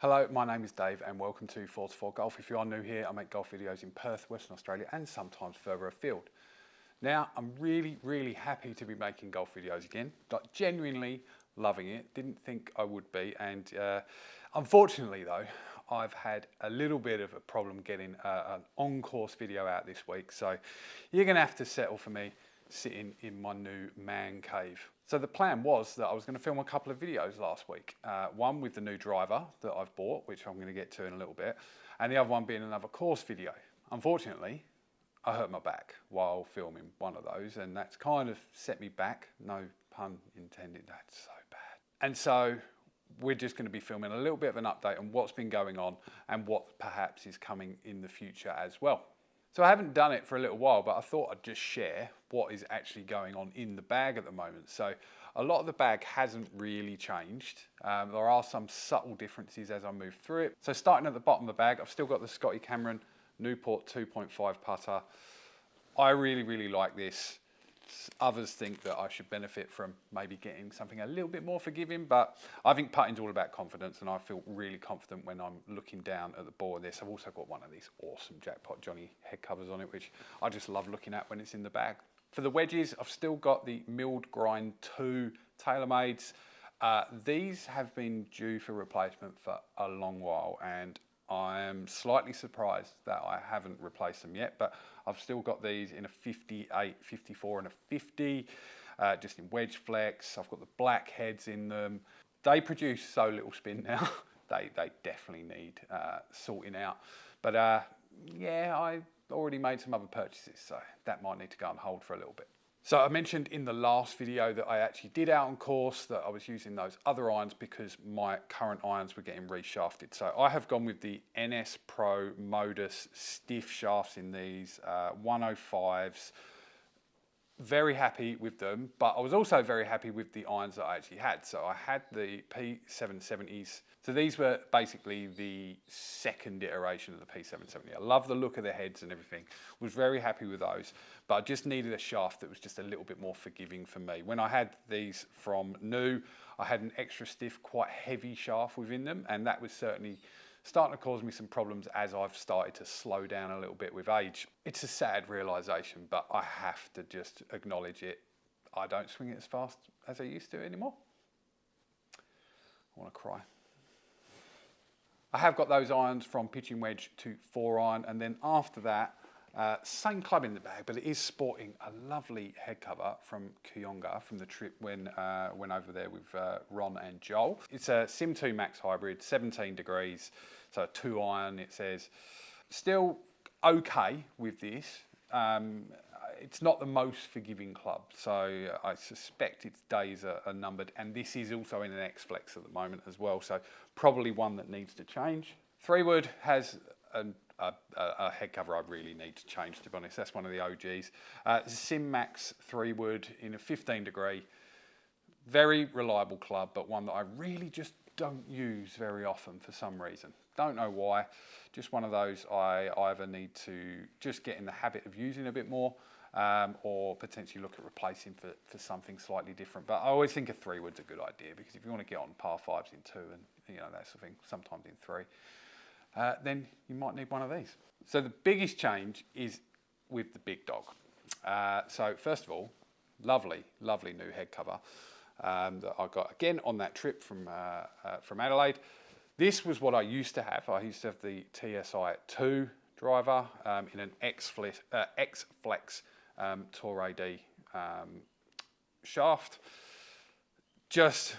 Hello, my name is Dave and welcome to Fore Golf. If you are new here, I make golf videos in Perth, Western Australia and sometimes further afield. Now, I'm really happy to be making golf videos again. Like, genuinely loving it. Didn't think I would be, and unfortunately though, I've had a little bit of a problem getting an on-course video out this week, so you're gonna have to settle for me sitting in my new man cave. So the plan was that I was going to film a couple of videos last week. One with the new driver that I've bought, which I'm going to get to in a little bit, and the other one being another course video. Unfortunately, I hurt my back while filming one of those, and that's kind of set me back. No pun intended, that's so bad. And so we're just going to be filming a little bit of an update on what's been going on and what perhaps is coming in the future as well. So I haven't done it for a little while, but I thought I'd just share what is actually going on in the bag at the moment. So a lot of the bag hasn't really changed. There are some subtle differences as I move through it. So starting at the bottom of the bag, I've still got the Scotty Cameron Newport 2.5 putter. I really like this. Others think that I should benefit from maybe getting something a little bit more forgiving, but I think putting's all about confidence, and I feel really confident when I'm looking down at the ball of this. I've also got one of these awesome Jackpot Johnny head covers on it, which I just love looking at when it's in the bag. For the wedges, I've still got the Milled Grind 2 TaylorMades. These have been due for replacement for a long while, and I am slightly surprised that I haven't replaced them yet, but I've still got these in a 58, 54 and a 50, just in wedge flex. I've got the black heads in them. They produce so little spin now. they definitely need sorting out. But yeah, I already made some other purchases, so that might need to go on hold for a little bit. So I mentioned in the last video that I actually did out on course that I was using those other irons because my current irons were getting reshafted. So I have gone with the NS Pro Modus stiff shafts in these 105s. Very happy with them, but I was also very happy with the irons that I actually had. So I had the P770s. So these were basically the second iteration of the P770. I love the look of the heads and everything. Was very happy with those, but I just needed a shaft that was just a little bit more forgiving for me. When I had these from new, I had an extra stiff, quite heavy shaft within them, and that was certainly starting to cause me some problems as I've started to slow down a little bit with age. It's a sad realization, but I have to just acknowledge it. I don't swing it as fast as I used to anymore. I want to cry. I have got those irons from pitching wedge to 4-iron, and then after that, same club in the bag, but it is sporting a lovely head cover from Kuyonga from the trip when went over there with Ron and Joel. It's a Sim 2 Max Hybrid, 17 degrees, so a 2-iron, it says. Still okay with this. It's not the most forgiving club, so I suspect its days are numbered, and this is also in an X-Flex at the moment as well, so probably one that needs to change. 3-wood has a head cover I really need to change, to be honest. That's one of the OGs. Sim Max 3-wood in a 15 degree. Very reliable club, but one that I really just don't use very often for some reason. Don't know why. Just one of those I either need to just get in the habit of using a bit more, or potentially look at replacing for something slightly different. But I always think a 3-wood's a good idea, because if you want to get on par 5s in 2 and that sort of thing, sometimes in 3, then you might need one of these. So the biggest change is with the big dog. So first of all, lovely new head cover that I got again on that trip from Adelaide. This was what I used to have. I used to have the TSI 2 driver in an X-Flex Tour AD shaft. Just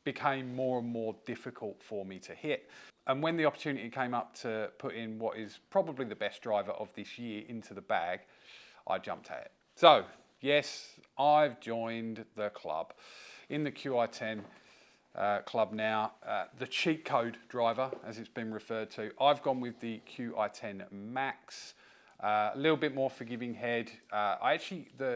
became more and more difficult for me to hit. And when the opportunity came up to put in what is probably the best driver of this year into the bag, I jumped at it. So yes, I've joined the club. In the QI10 club now, the cheat code driver, as it's been referred to, I've gone with the QI10 Max. A little bit more forgiving head. I actually, the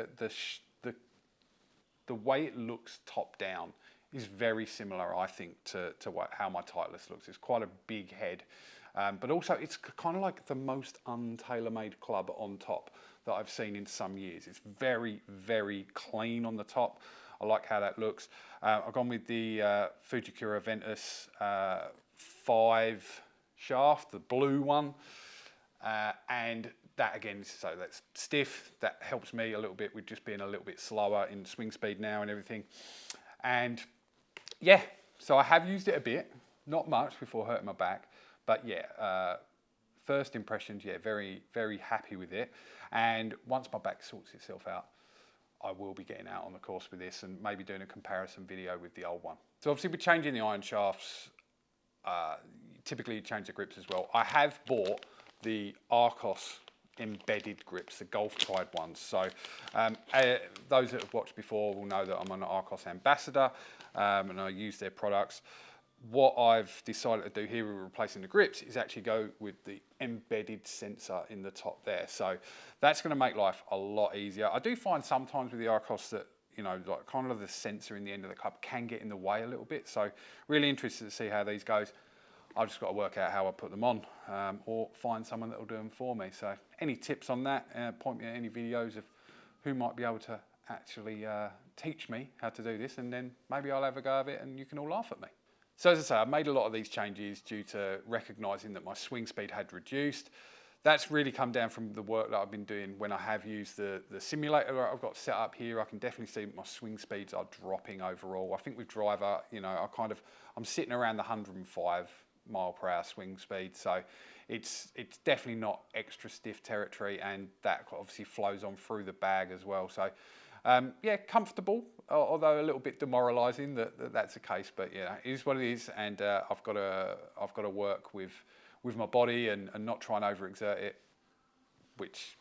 way it looks top down is very similar, I think, to how my Titleist looks. It's quite a big head, but also it's kind of like the most un-tailor-made club on top that I've seen in some years. It's very clean on the top. I like how that looks. I've gone with the Fujikura Ventus 5 shaft, the blue one, and that again, so that's stiff. That helps me a little bit with just being a little bit slower in swing speed now and everything. And yeah, so I have used it a bit, not much before hurting my back, but yeah, first impressions, yeah, very, very happy with it. And once my back sorts itself out, I will be getting out on the course with this and maybe doing a comparison video with the old one. So obviously we're changing the iron shafts. Typically you change the grips as well. I have bought the Arcos embedded grips, the Golf Pride ones. So those that have watched before will know that I'm an Arcos ambassador and I use their products. What I've decided to do here with replacing the grips is actually go with the embedded sensor in the top there. So that's going to make life a lot easier. I do find sometimes with the Arcos that, you know, like kind of the sensor in the end of the cup can get in the way a little bit. So really interested to see how these goes. I've just got to work out how I put them on or find someone that will do them for me. So any tips on that, point me at any videos of who might be able to actually teach me how to do this, and then maybe I'll have a go of it and you can all laugh at me. So as I say, I've made a lot of these changes due to recognising that my swing speed had reduced. That's really come down from the work that I've been doing when I have used the simulator that I've got set up here. I can definitely see my swing speeds are dropping overall. I think with driver, you know, I'm sitting around the 105 mile per hour swing speed. So it's definitely not extra stiff territory, and that obviously flows on through the bag as well. So yeah, comfortable, although a little bit demoralising that's the case. But yeah, it is what it is, and I've got to work with my body and not try and overexert it, which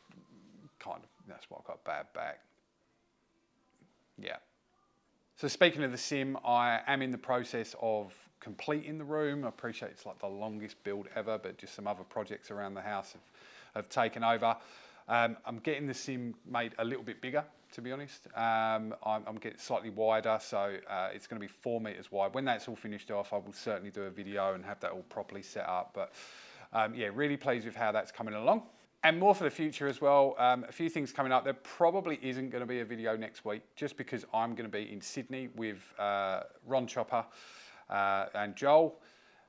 kind of, that's why I've got a bad back. Yeah. So speaking of the sim, I am in the process of completing the room. I appreciate it's like the longest build ever, but just some other projects around the house have taken over. I'm getting the sim made a little bit bigger, to be honest. I'm getting slightly wider, so it's going to be 4 meters wide. When that's all finished off, I will certainly do a video and have that all properly set up. But yeah, really pleased with how that's coming along. And more for the future as well. A few things coming up. There probably isn't going to be a video next week, just because I'm going to be in Sydney with Ron Chopper and Joel,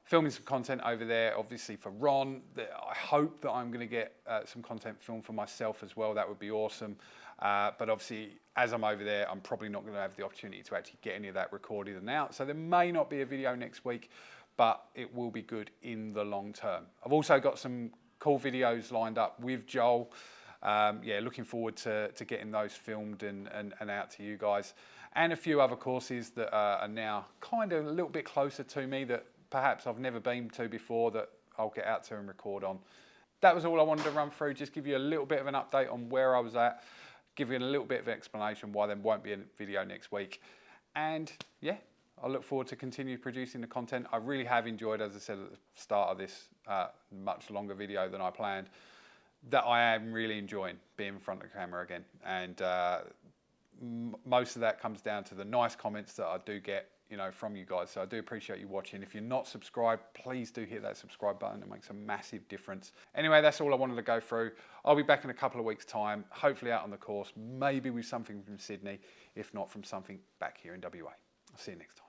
filming some content over there, obviously for Ron. I hope that I'm going to get some content filmed for myself as well. That would be awesome. But obviously, as I'm over there, I'm probably not going to have the opportunity to actually get any of that recorded and out. So there may not be a video next week, but it will be good in the long term. I've also got some cool videos lined up with Joel. Yeah, looking forward to getting those filmed and out to you guys. And a few other courses that are now kind of a little bit closer to me that perhaps I've never been to before that I'll get out to and record on. That was all I wanted to run through, just give you a little bit of an update on where I was at, give you a little bit of explanation why there won't be a video next week. And yeah, I look forward to continue producing the content. I really have enjoyed, as I said at the start of this much longer video than I planned, that I am really enjoying being in front of the camera again. And most of that comes down to the nice comments that I do get, you know, from you guys. So I do appreciate you watching. If you're not subscribed, please do hit that subscribe button. It makes a massive difference. Anyway, that's all I wanted to go through. I'll be back in a couple of weeks' time, hopefully out on the course, maybe with something from Sydney, if not from something back here in WA. I'll see you next time.